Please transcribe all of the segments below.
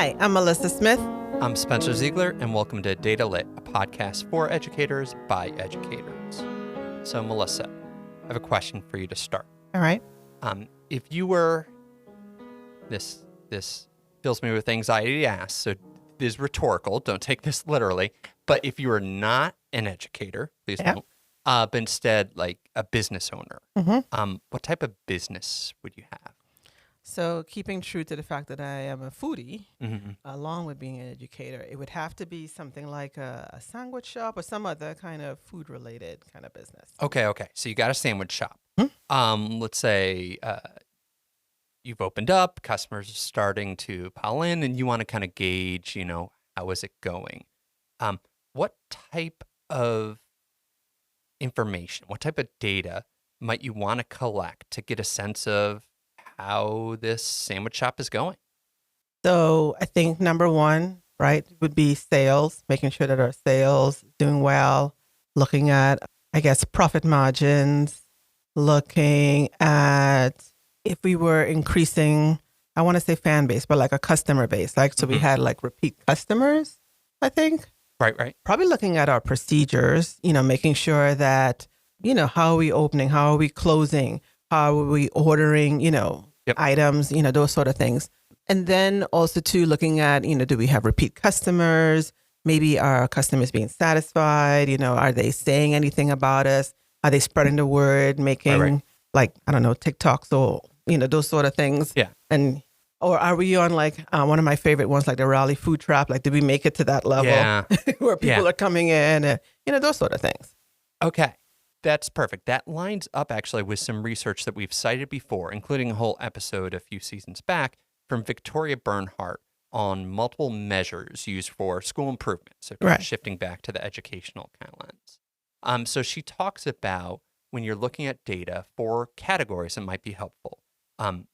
Hi, I'm Melissa Smith. I'm Spencer Ziegler, and welcome to Data Lit, a podcast for educators by educators. So, Melissa, I have a question for you to start. All right. If you were, this fills me with anxiety to ask, so it is rhetorical. Don't take this literally. But if you were not an educator, please don't, but instead like a business owner, what type of business would you have? So, keeping true to the fact that I am a foodie, along with being an educator, it would have to be something like a sandwich shop or some other kind of food-related kind of business. Okay. So you got a sandwich shop. Let's say you've opened up, customers are starting to pile in, and you want to kind of gauge, how is it going? What type of information, what type of data might you want to collect to get a sense of how this sandwich shop is going? So, I think number one, right, would be sales, making sure that our sales doing well, looking at, I guess, profit margins, looking at if we were increasing, I want to say fan base, but like a customer base. Like, so we had like repeat customers, I think. Right. Probably looking at our procedures, making sure that, how are we opening? How are we closing? How are we ordering, items, those sort of things. And then also too, looking at, do we have repeat customers? Maybe are customers being satisfied? Are they saying anything about us? Are they spreading the word, making like, I don't know, TikToks or, those sort of things? Yeah. Or are we on like one of my favorite ones, like the Raleigh Food Trap? Like, did we make it to that level where people are coming in and, those sort of things? Okay. That's perfect. That lines up actually with some research that we've cited before, including a whole episode a few seasons back from Victoria Bernhardt on multiple measures used for school improvement. So kind of shifting back to the educational kind of lens. So she talks about when you're looking at data for categories that might be helpful.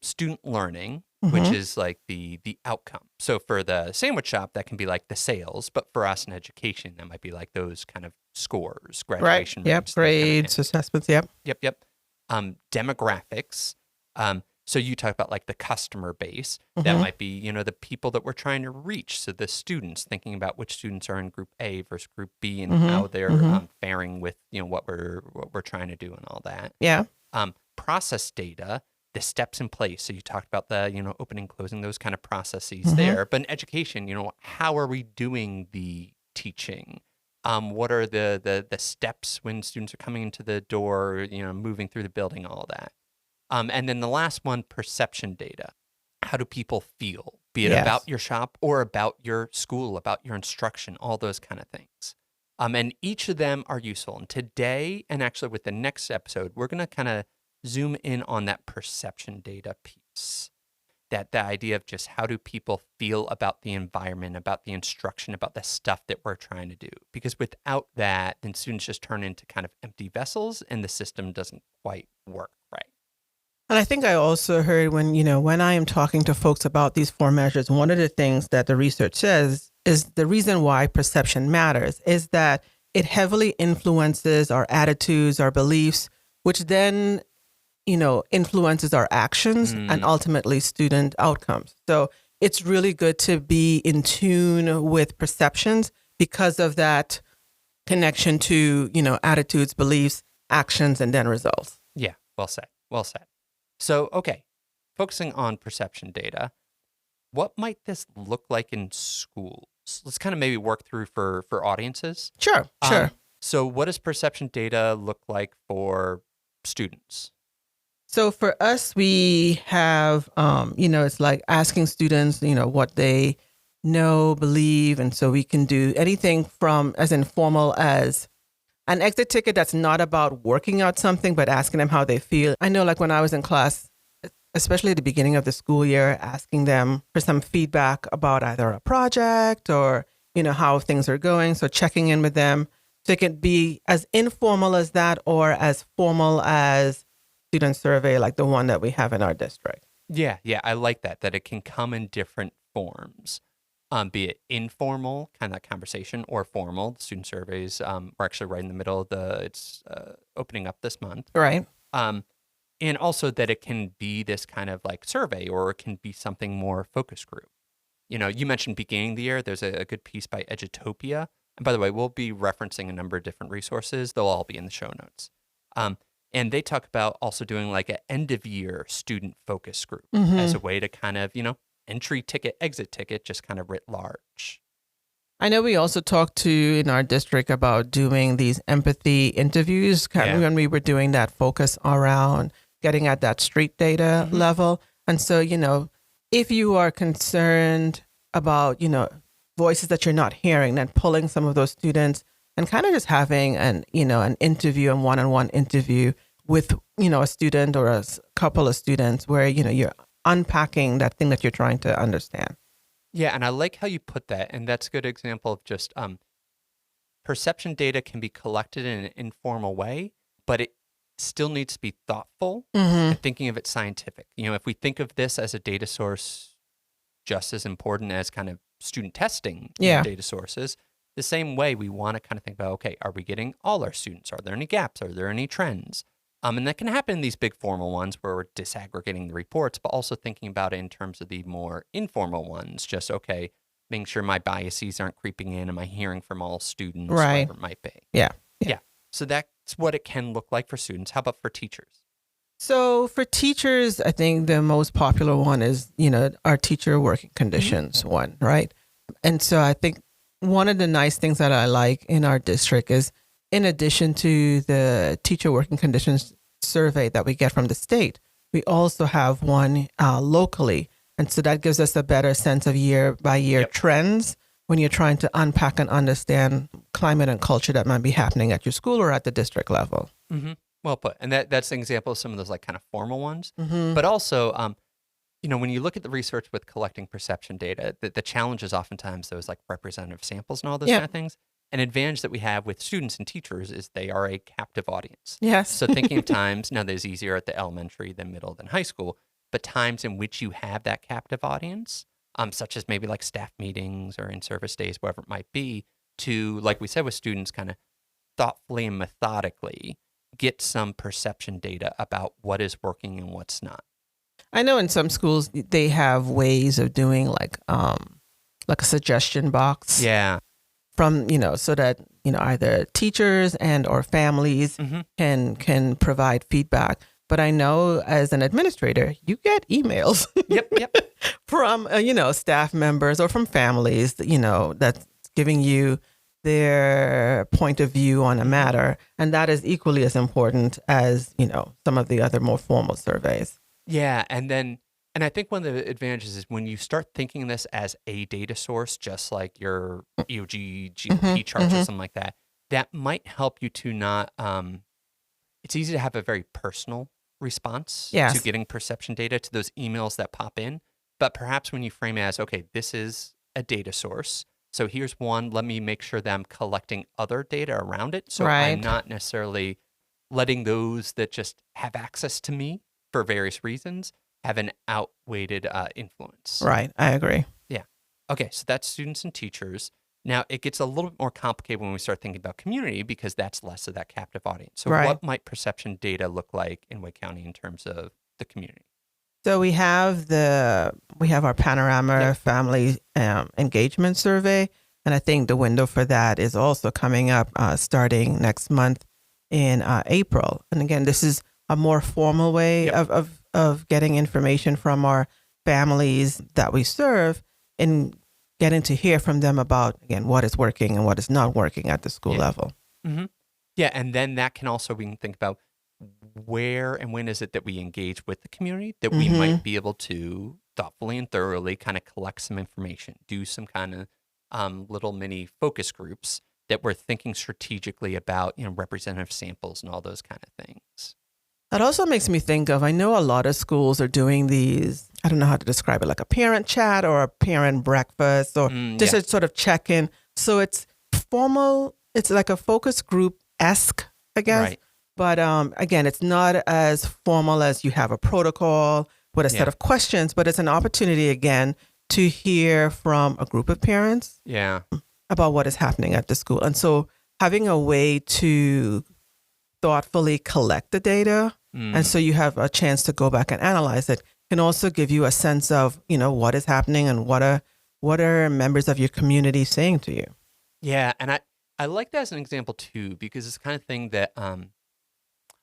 Student learning, which is like the outcome. So for the sandwich shop, that can be like the sales, but for us in education, that might be like those kind of scores, graduation rates. Grades, assessments, Yep. Demographics. So you talk about like the customer base. That might be, the people that we're trying to reach. So the students, thinking about which students are in group A versus group B and how they're faring with, what we're trying to do and all that. Yeah. Process data, the steps in place. So you talked about the, opening, closing, those kind of processes there. But in education, how are we doing the teaching? What are the steps when students are coming into the door, moving through the building, all that. And then the last one, perception data. How do people feel? Be it about your shop or about your school, about your instruction, all those kind of things. And each of them are useful. And today, and actually with the next episode, we're going to kind of zoom in on that perception data piece. That the idea of just how do people feel about the environment, about the instruction, about the stuff that we're trying to do. Because without that, then students just turn into kind of empty vessels and the system doesn't quite work right. And I think I also heard when I am talking to folks about these four measures, one of the things that the research says is the reason why perception matters is that it heavily influences our attitudes, our beliefs, which then influences our actions and ultimately student outcomes. So it's really good to be in tune with perceptions because of that connection to, attitudes, beliefs, actions, and then results. Yeah, well said. So, okay, focusing on perception data, what might this look like in schools? Let's kind of maybe work through for audiences. Sure. So what does perception data look like for students? So for us, we have, it's like asking students, what they know, believe. And so we can do anything from as informal as an exit ticket that's not about working out something, but asking them how they feel. I know like when I was in class, especially at the beginning of the school year, asking them for some feedback about either a project or, how things are going. So checking in with them. So it can be as informal as that or as formal as student survey like the one that we have in our district. Yeah, I like that it can come in different forms, be it informal, kind of that conversation, or formal. The student surveys, we're actually right in the middle of it's opening up this month. Right. And also that it can be this kind of like survey or it can be something more focus group. You mentioned beginning of the year. There's a good piece by Edutopia. And by the way, we'll be referencing a number of different resources. They'll all be in the show notes. And they talk about also doing like an end of year student focus group as a way to kind of, entry ticket, exit ticket, just kind of writ large. I know we also talked to in our district about doing these empathy interviews when we were doing that focus around getting at that street data level. And so, if you are concerned about, voices that you're not hearing, then pulling some of those students and kind of just having an interview, a one-on-one interview with, a student or a couple of students where, you're unpacking that thing that you're trying to understand. Yeah, and I like how you put that, and that's a good example of just perception data can be collected in an informal way, but it still needs to be thoughtful and thinking of it scientific. If we think of this as a data source just as important as kind of student testing data sources, the same way we want to kind of think about, okay, are we getting all our students? Are there any gaps? Are there any trends? And that can happen in these big formal ones where we're disaggregating the reports, but also thinking about it in terms of the more informal ones. Just, okay, making sure my biases aren't creeping in. Am I hearing from all students? Right. Whatever it might be. Yeah. So that's what it can look like for students. How about for teachers? So for teachers, I think the most popular one is, our teacher working conditions one, right? And so I think one of the nice things that I like in our district is, in addition to the teacher working conditions survey that we get from the state, we also have one locally. And so that gives us a better sense of year by year trends when you're trying to unpack and understand climate and culture that might be happening at your school or at the district level. Well put. And that's an example of some of those like kind of formal ones. But also, when you look at the research with collecting perception data, the challenge is oftentimes those like representative samples and all those kind of things. An advantage that we have with students and teachers is they are a captive audience. Yes. So thinking of times, now there's easier at the elementary than middle than high school, but times in which you have that captive audience, such as maybe like staff meetings or in-service days, whatever it might be, to, like we said with students, kind of thoughtfully and methodically get some perception data about what is working and what's not. I know in some schools they have ways of doing like a suggestion box. Yeah. From, so that, either teachers and or families can provide feedback. But I know as an administrator, you get emails Yep. from, staff members or from families, that's giving you their point of view on a matter. And that is equally as important as, some of the other more formal surveys. Yeah. And I think one of the advantages is when you start thinking this as a data source, just like your EOG, GOP charts or something like that, that might help you to not, it's easy to have a very personal response to getting perception data to those emails that pop in. But perhaps when you frame it as, okay, this is a data source. So here's one, let me make sure that I'm collecting other data around it. So I'm not necessarily letting those that just have access to me for various reasons have an outweighed influence. Right. I agree. Yeah. Okay. So that's students and teachers. Now it gets a little bit more complicated when we start thinking about community because that's less of that captive audience. So what might perception data look like in Wake County in terms of the community? So we have our Panorama Family Engagement Survey. And I think the window for that is also coming up starting next month in April. And again, this is a more formal way of getting information from our families that we serve and getting to hear from them about, again, what is working and what is not working at the school level. Yeah, and then that can also, we can think about where and when is it that we engage with the community that we might be able to thoughtfully and thoroughly kind of collect some information, do some kind of little mini focus groups that we're thinking strategically about, representative samples and all those kind of things. That also makes me think of, I know a lot of schools are doing these, I don't know how to describe it, like a parent chat or a parent breakfast or just a sort of check-in. So it's formal, it's like a focus group-esque, I guess. Right. But again, it's not as formal as you have a protocol with a set of questions, but it's an opportunity, again, to hear from a group of parents about what is happening at the school. And so having a way to thoughtfully collect the data, and so you have a chance to go back and analyze it, can also give you a sense of, what is happening and what are what are members of your community saying to you? Yeah, and I like that as an example too, because it's the kind of thing that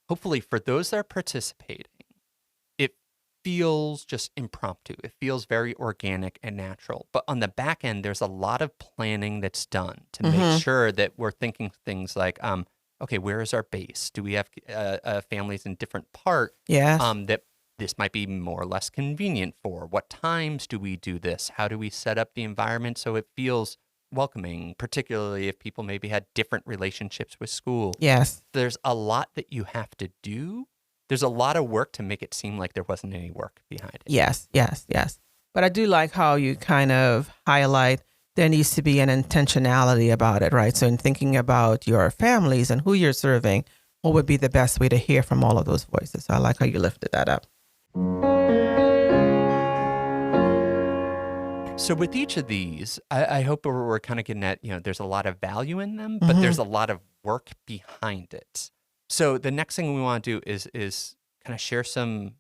hopefully for those that are participating, it feels just impromptu. It feels very organic and natural. But on the back end, there's a lot of planning that's done to make sure that we're thinking things like, okay, where is our base? Do we have families in different parts Yes. that this might be more or less convenient for? What times do we do this? How do we set up the environment so it feels welcoming, particularly if people maybe had different relationships with school? Yes. There's a lot that you have to do. There's a lot of work to make it seem like there wasn't any work behind it. Yes, yes, yes. But I do like how you kind of highlight there needs to be an intentionality about it, right? So in thinking about your families and who you're serving, what would be the best way to hear from all of those voices? So I like how you lifted that up. So with each of these, I hope we're kind of getting at, there's a lot of value in them, but there's a lot of work behind it. So the next thing we want to do is kind of share some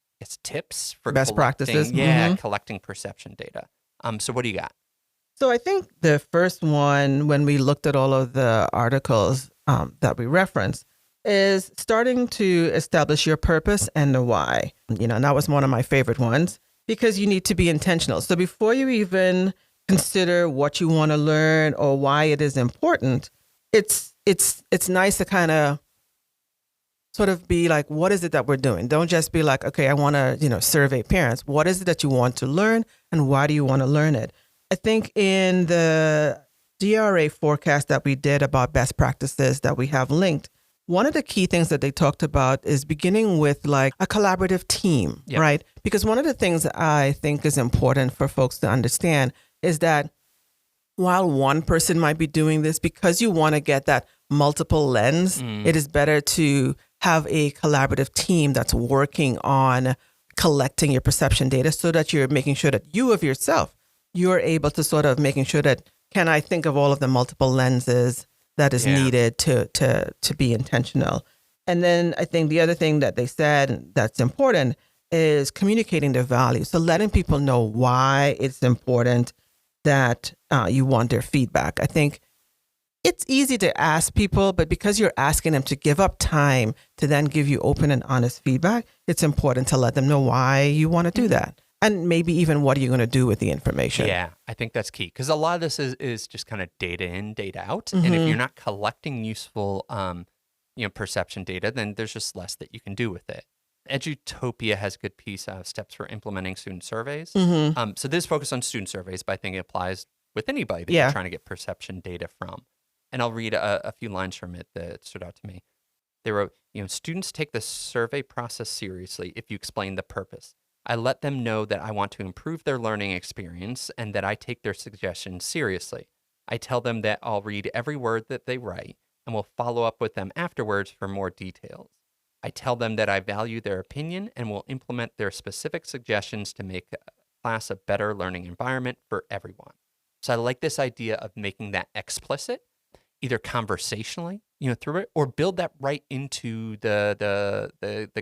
tips for Best practices. Collecting perception data. So what do you got? So I think the first one, when we looked at all of the articles that we referenced, is starting to establish your purpose and the why. And that was one of my favorite ones because you need to be intentional. So before you even consider what you want to learn or why it is important, it's nice to kind of sort of be like, what is it that we're doing? Don't just be like, okay, I want to, survey parents. What is it that you want to learn and why do you want to learn it? I think in the DRA forecast that we did about best practices that we have linked, one of the key things that they talked about is beginning with like a collaborative team, right? Because one of the things that I think is important for folks to understand is that while one person might be doing this, because you want to get that multiple lens, it is better to have a collaborative team that's working on collecting your perception data so that you're making sure that you of yourself, you're able to sort of making sure that, can I think of all of the multiple lenses that is needed to be intentional? And then I think the other thing that they said that's important is communicating the value. So letting people know why it's important that you want their feedback. I think it's easy to ask people, but because you're asking them to give up time to then give you open and honest feedback, it's important to let them know why you want to do that. And maybe even what are you going to do with the information? Yeah, I think that's key because a lot of this is just kind of data in, data out. And if you're not collecting useful, perception data, then there's just less that you can do with it. Edutopia has a good piece of steps for implementing student surveys. So this focus on student surveys, but I think it applies with anybody that you're trying to get perception data from. And I'll read a few lines from it that stood out to me. They wrote, students take the survey process seriously if you explain the purpose. I let them know that I want to improve their learning experience and that I take their suggestions seriously. I tell them that I'll read every word that they write and will follow up with them afterwards for more details. I tell them that I value their opinion and will implement their specific suggestions to make class a better learning environment for everyone. So I like this idea of making that explicit, either conversationally, through it, or build that right into the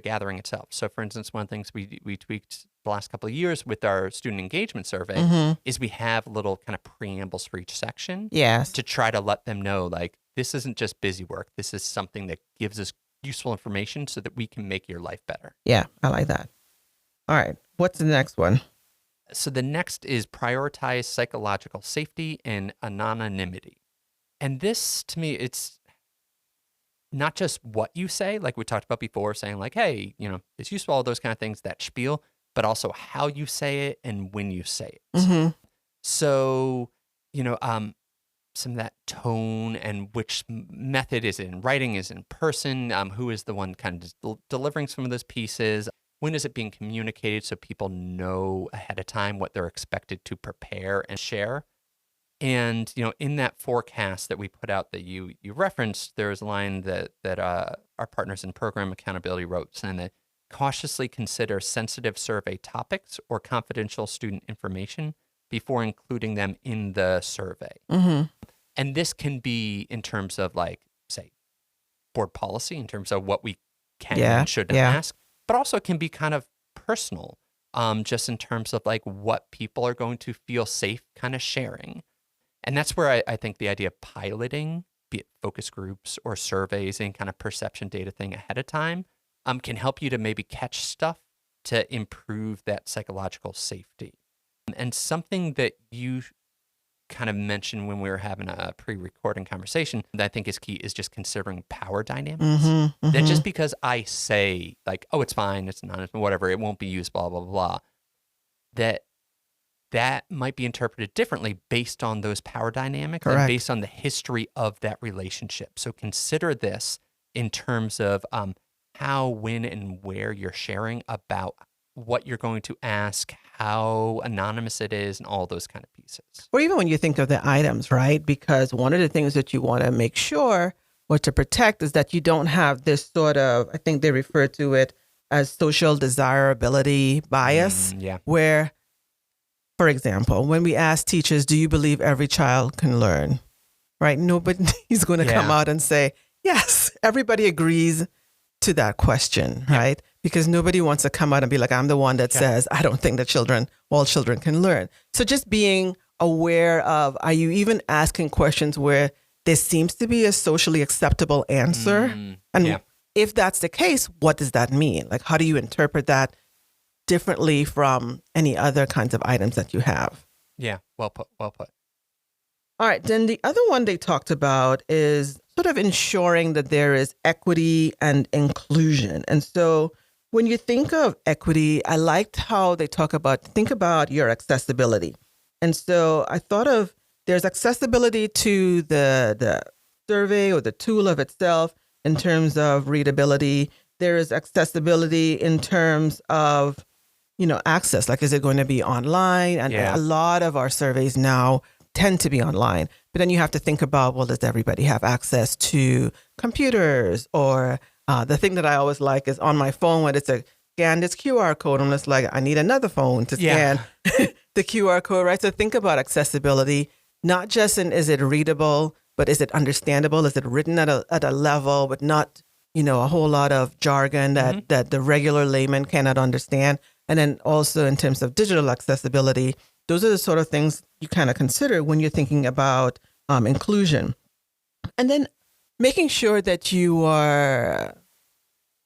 gathering itself. So, for instance, one of the things we tweaked the last couple of years with our student engagement survey is we have little kind of preambles for each section. Yes. To try to let them know, like, this isn't just busy work. This is something that gives us useful information so that we can make your life better. Yeah, I like that. All right. What's the next one? So the next is prioritize psychological safety and anonymity. And this, to me, it's not just what you say, like we talked about before, saying like, hey, it's useful, all those kind of things, that spiel, but also how you say it and when you say it. So, some of that tone and which method is it in writing, is it in person, who is the one kind of delivering some of those pieces, when is it being communicated so people know ahead of time what they're expected to prepare and share. And, in that forecast that we put out that you referenced, there's a line that our partners in program accountability wrote, saying that cautiously consider sensitive survey topics or confidential student information before including them in the survey. And this can be in terms of, like, say, board policy, in terms of what we can and should ask, but also it can be kind of personal. just in terms of like what people are going to feel safe kind of sharing. And that's where I think the idea of piloting, be it focus groups or surveys and kind of perception data thing ahead of time, can help you to maybe catch stuff to improve that psychological safety. And something that you kind of mentioned when we were having a pre-recording conversation that I think is key is just considering power dynamics. That just because I say like, oh, it's fine, it's not, whatever, it won't be used, blah, blah, blah, that might be interpreted differently based on those power dynamics and based on the history of that relationship. So consider this in terms of how, when, and where you're sharing about what you're going to ask, how anonymous it is, and all those kind of pieces. Or even when you think of the items, right? Because one of the things that you want to make sure or to protect is that you don't have this sort of, I think they refer to it as social desirability bias, where, for example, when we ask teachers, do you believe every child can learn? Right? Nobody's going to come out and say, yes, everybody agrees to that question, right? Because nobody wants to come out and be like, I'm the one that says, I don't think that all children can learn. So just being aware of, are you even asking questions where there seems to be a socially acceptable answer? And if that's the case, what does that mean? Like, how do you interpret that differently from any other kinds of items that you have? Yeah, well put, well put. All right, then the other one they talked about is sort of ensuring that there is equity and inclusion. And so when you think of equity, I liked how they think about your accessibility. And so I thought of, there's accessibility to the survey or the tool of itself in terms of readability. There is accessibility in terms of, access. Like, is it going to be online? And a lot of our surveys now tend to be online. But then you have to think about, well, does everybody have access to computers? Or the thing that I always like is on my phone when it's scan this QR code. I'm just like, I need another phone to scan the QR code, right? So think about accessibility, not just in is it readable, but is it understandable? Is it written at a level with not, a whole lot of jargon that the regular layman cannot understand? And then also in terms of digital accessibility, those are the sort of things you kind of consider when you're thinking about inclusion. And then making sure that you are,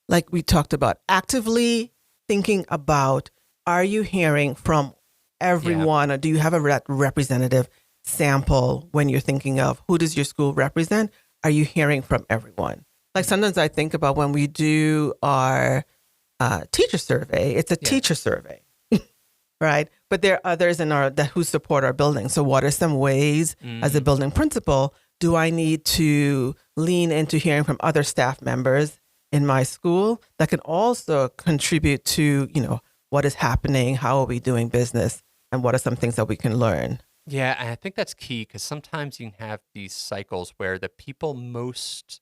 like we talked about, actively thinking about, are you hearing from everyone, or do you have a representative sample when you're thinking of who does your school represent? Are you hearing from everyone? Like sometimes I think about when we do our teacher survey, it's a teacher survey, right? But there are others who support our building. So what are some ways as a building principal do I need to lean into hearing from other staff members in my school that can also contribute to, what is happening, how are we doing business, and what are some things that we can learn? Yeah, and I think that's key because sometimes you can have these cycles where the people most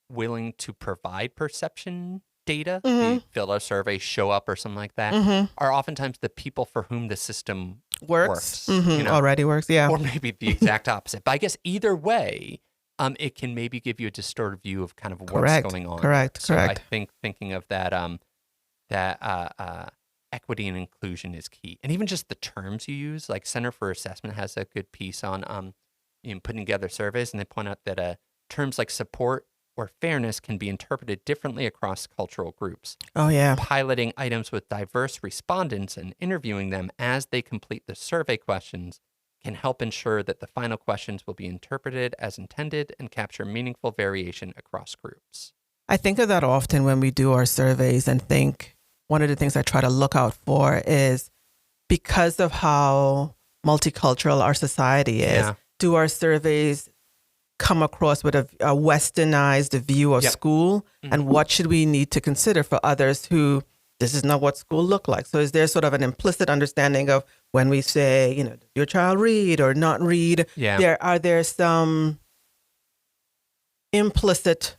willing to provide perception data, the fill out survey, show up or something like that, are oftentimes the people for whom the system works. Already works, or maybe the exact opposite. But I guess either way, it can maybe give you a distorted view of kind of what's going on. Correct. I think thinking of that equity and inclusion is key, and even just the terms you use. Like Center for Assessment has a good piece on putting together surveys, and they point out that terms like support or fairness can be interpreted differently across cultural groups. Oh, yeah. Piloting items with diverse respondents and interviewing them as they complete the survey questions can help ensure that the final questions will be interpreted as intended and capture meaningful variation across groups. I think of that often when we do our surveys and think one of the things I try to look out for is because of how multicultural our society is, do our surveys come across with a westernized view of school, and what should we need to consider for others who this is not what school look like? So is there sort of an implicit understanding of when we say, does your child read or not read? Are there some implicit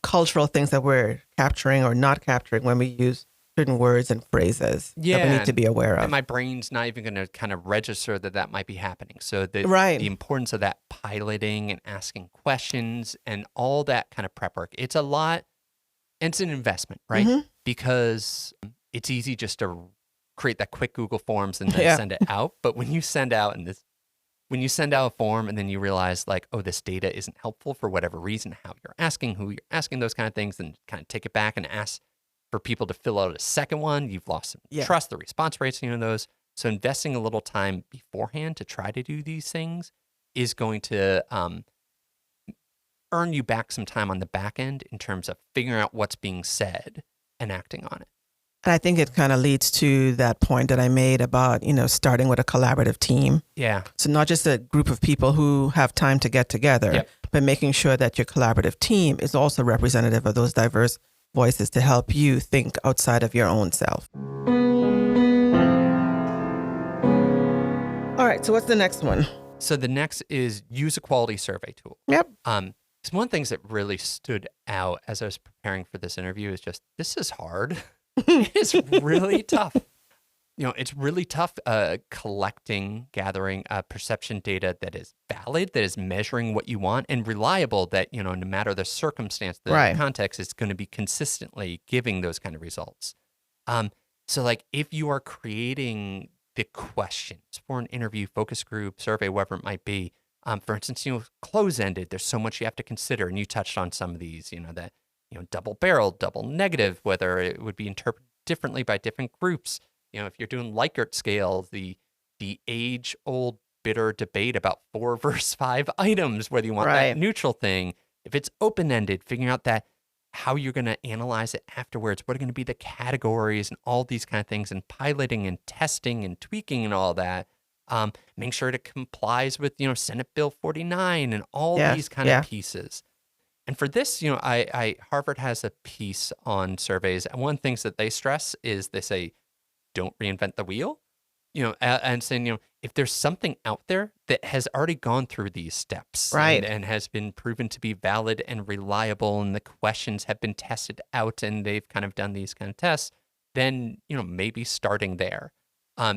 cultural things that we're capturing or not capturing when we use certain words and phrases that we need to be aware of? And my brain's not even going to kind of register that might be happening. So the importance of that piloting and asking questions and all that kind of prep work, it's a lot, and it's an investment, right? Because it's easy just to create that quick Google Forms and then Yeah. send it out. But when you send out a form and then you realize like, oh, this data isn't helpful for whatever reason, how you're asking, who you're asking, those kind of things, then kind of take it back and ask for people to fill out a second one. You've lost some Yeah. trust, the response rates, those. So investing a little time beforehand to try to do these things is going to earn you back some time on the back end in terms of figuring out what's being said and acting on it. And I think it kind of leads to that point that I made about, starting with a collaborative team. Yeah. So not just a group of people who have time to get together, Yep. but making sure that your collaborative team is also representative of those diverse voices to help you think outside of your own self. All right. So what's the next one? So the next is use a quality survey tool. Yep. It's one of the things that really stood out as I was preparing for this interview is just, this is hard. It's really tough. It's really tough gathering perception data that is valid, that is measuring what you want and reliable, that, no matter the circumstance, the Right. context, it's going to be consistently giving those kind of results. So like if you are creating the questions for an interview, focus group, survey, whatever it might be, for instance, close-ended, there's so much you have to consider. And you touched on some of these, that, double-barreled, double negative, whether it would be interpreted differently by different groups. If you're doing Likert scale, the age-old bitter debate about 4 versus 5 items, whether you want Right. that neutral thing. If it's open-ended, figuring out that how you're going to analyze it afterwards, what are going to be the categories and all these kind of things, and piloting and testing and tweaking and all that. Make sure it complies with, Senate Bill 49 and all Yes, these kind of pieces. And for this, Harvard has a piece on surveys. And one of the things that they stress is they say, don't reinvent the wheel, and saying, if there's something out there that has already gone through these steps, Right. and has been proven to be valid and reliable, and the questions have been tested out and they've kind of done these kind of tests, then, maybe starting there.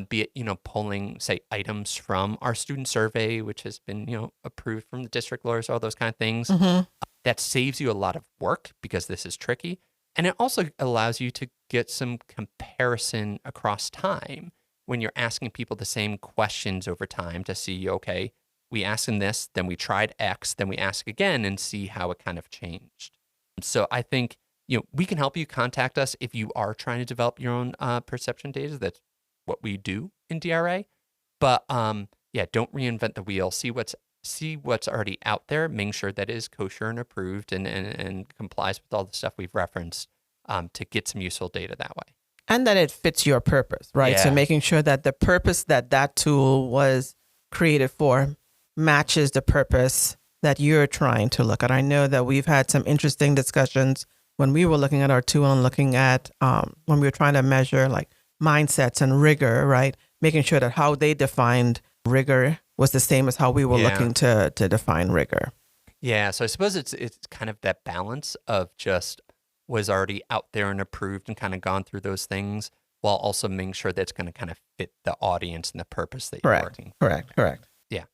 Be it, pulling, say, items from our student survey, which has been, approved from the district lawyers, all those kind of things. Mm-hmm. That saves you a lot of work because this is tricky. And it also allows you to get some comparison across time when you're asking people the same questions over time to see, okay, we asked them this, then we tried X, then we ask again and see how it kind of changed. So I think, we can help you. Contact us if you are trying to develop your own perception data. That's what we do in DRA. But don't reinvent the wheel. See what's already out there, making sure that it is kosher and approved and complies with all the stuff we've referenced, to get some useful data that way. And that it fits your purpose, right? Yeah. So making sure that the purpose that tool was created for matches the purpose that you're trying to look at. I know that we've had some interesting discussions when we were looking at our tool and looking at when we were trying to measure like mindsets and rigor, right? Making sure that how they defined rigor was the same as how we were looking to define rigor. Yeah, so I suppose it's kind of that balance of just was already out there and approved and kind of gone through those things, while also making sure that it's going to kind of fit the audience and the purpose that you're working for. Correct. Yeah. All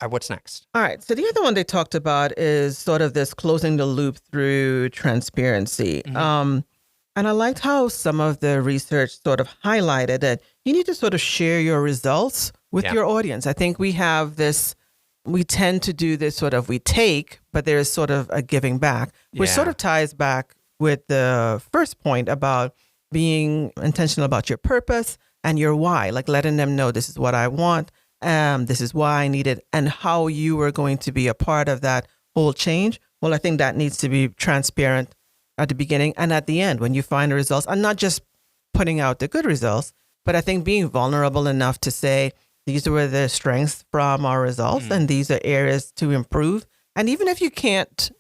right, what's next? All right. So the other one they talked about is sort of this closing the loop through transparency. Mm-hmm. And I liked how some of the research sort of highlighted that you need to sort of share your results with your audience. I think we tend to do this sort of, we take, but there is sort of a giving back, which sort of ties back with the first point about being intentional about your purpose and your why, like letting them know this is what I want, this is why I need it, and how you are going to be a part of that whole change. Well, I think that needs to be transparent at the beginning and at the end when you find the results, and not just putting out the good results, but I think being vulnerable enough to say, these were the strengths from our results, and these are areas to improve. And even if you can't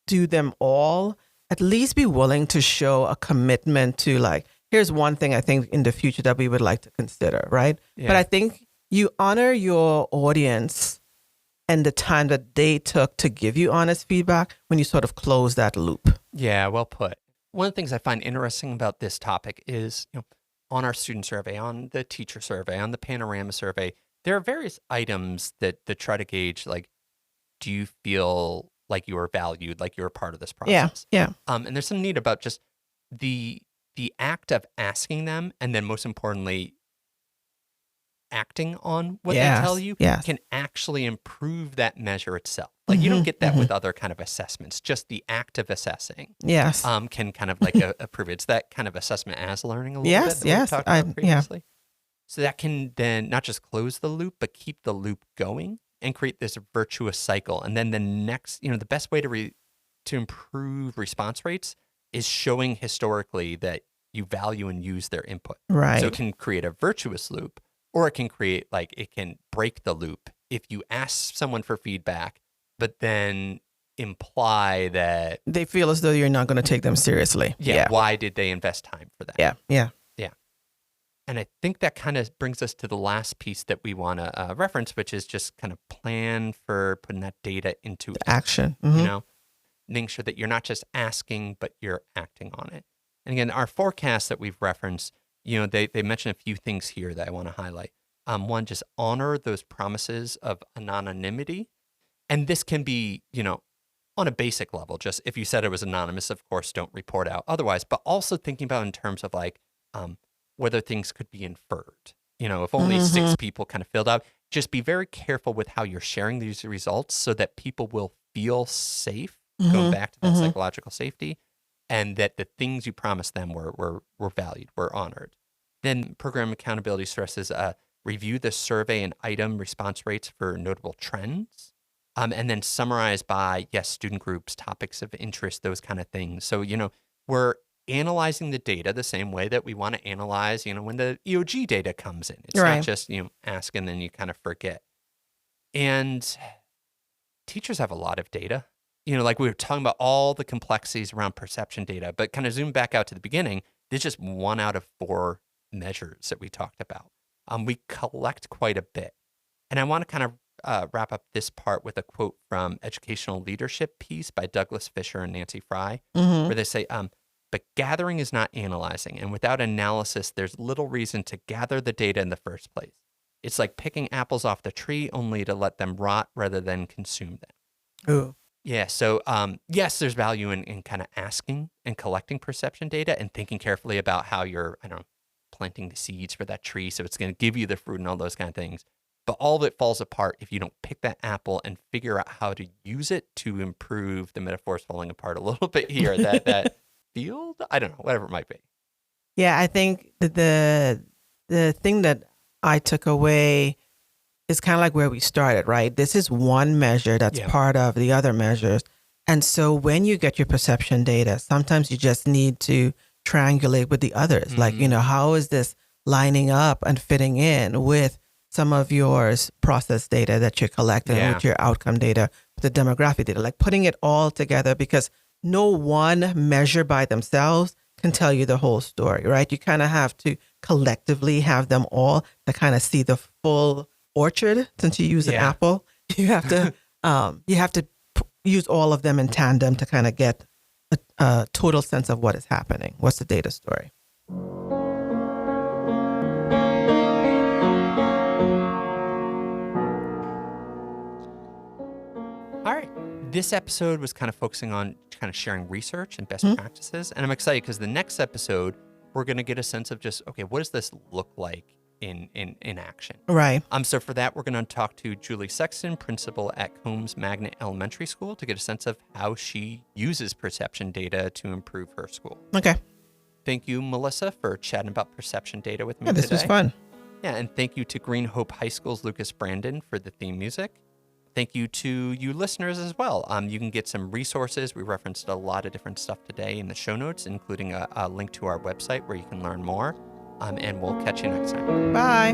do them all, at least be willing to show a commitment to like, here's one thing I think in the future that we would like to consider, right? Yeah. But I think you honor your audience and the time that they took to give you honest feedback when you sort of close that loop. Yeah, well put. One of the things I find interesting about this topic is, on our student survey, on the teacher survey, on the panorama survey, there are various items that try to gauge, like, do you feel like you are valued, like you're a part of this process? Yeah. And there's some neat about just the the act of asking them, and then most importantly, acting on what they tell you can actually improve that measure itself. Like you don't get that with other kind of assessments. Just the act of assessing can kind of like approve it. It's that kind of assessment as learning a little bit that we talked about previously. So that can then not just close the loop, but keep the loop going and create this virtuous cycle. And then the next, the best way to improve response rates is showing historically that you value and use their input. Right. So it can create a virtuous loop, or it can create it can break the loop if you ask someone for feedback, but then imply that they feel as though you're not going to take them seriously. Yeah. Why did they invest time for that? Yeah. And I think that kind of brings us to the last piece that we want to reference, which is just kind of plan for putting that data into action. Making sure that you're not just asking, but you're acting on it. And again, our forecast that we've referenced, they mention a few things here that I want to highlight. One, just honor those promises of anonymity. And this can be, on a basic level, just if you said it was anonymous, of course, don't report out otherwise, but also thinking about in terms of whether things could be inferred. If only 6 people kind of filled out, just be very careful with how you're sharing these results so that people will feel safe, going back to that psychological safety, and that the things you promised them were valued, were honored. Then program accountability stresses review the survey and item response rates for notable trends, and then summarize by, student groups, topics of interest, those kind of things. So, we're analyzing the data the same way that we want to analyze, when the EOG data comes in. It's not just, ask and then you kind of forget. And teachers have a lot of data. Like we were talking about all the complexities around perception data, but kind of zoom back out to the beginning, there's just 1 out of 4 measures that we talked about. We collect quite a bit. And I want to kind of wrap up this part with a quote from Educational Leadership piece by Douglas Fisher and Nancy Fry, where they say, but gathering is not analyzing, and without analysis, there's little reason to gather the data in the first place. It's like picking apples off the tree only to let them rot rather than consume them. Ooh. Yeah, so yes, there's value in kind of asking and collecting perception data and thinking carefully about how you're, planting the seeds for that tree so it's going to give you the fruit and all those kind of things. But all of it falls apart if you don't pick that apple and figure out how to use it to improve. The metaphor's falling apart a little bit here. That field, I don't know, whatever it might be. Yeah, I think the thing that I took away is kind of like where we started, right? This is one measure that's part of the other measures. And so when you get your perception data, sometimes you just need to triangulate with the others. Like, how is this lining up and fitting in with some of your process data that you're collecting, with your outcome data, with the demographic data, like putting it all together, because no one measure by themselves can tell you the whole story, right? You kind of have to collectively have them all to kind of see the full orchard. Since you use an apple, you have to use all of them in tandem to kind of get a total sense of what is happening. What's the data story? All right. This episode was kind of focusing on kind of sharing research and best practices. And I'm excited because the next episode, we're going to get a sense of just, okay, what does this look like in action? Right. So for that, we're going to talk to Julie Sexton, principal at Combs Magnet Elementary School, to get a sense of how she uses perception data to improve her school. Okay. Thank you, Mellisa, for chatting about perception data with me today. This was fun. Yeah, and thank you to Green Hope High School's Lucas Brandon for the theme music. Thank you to you listeners as well. You can get some resources. We referenced a lot of different stuff today in the show notes, including a link to our website where you can learn more. And we'll catch you next time. Bye.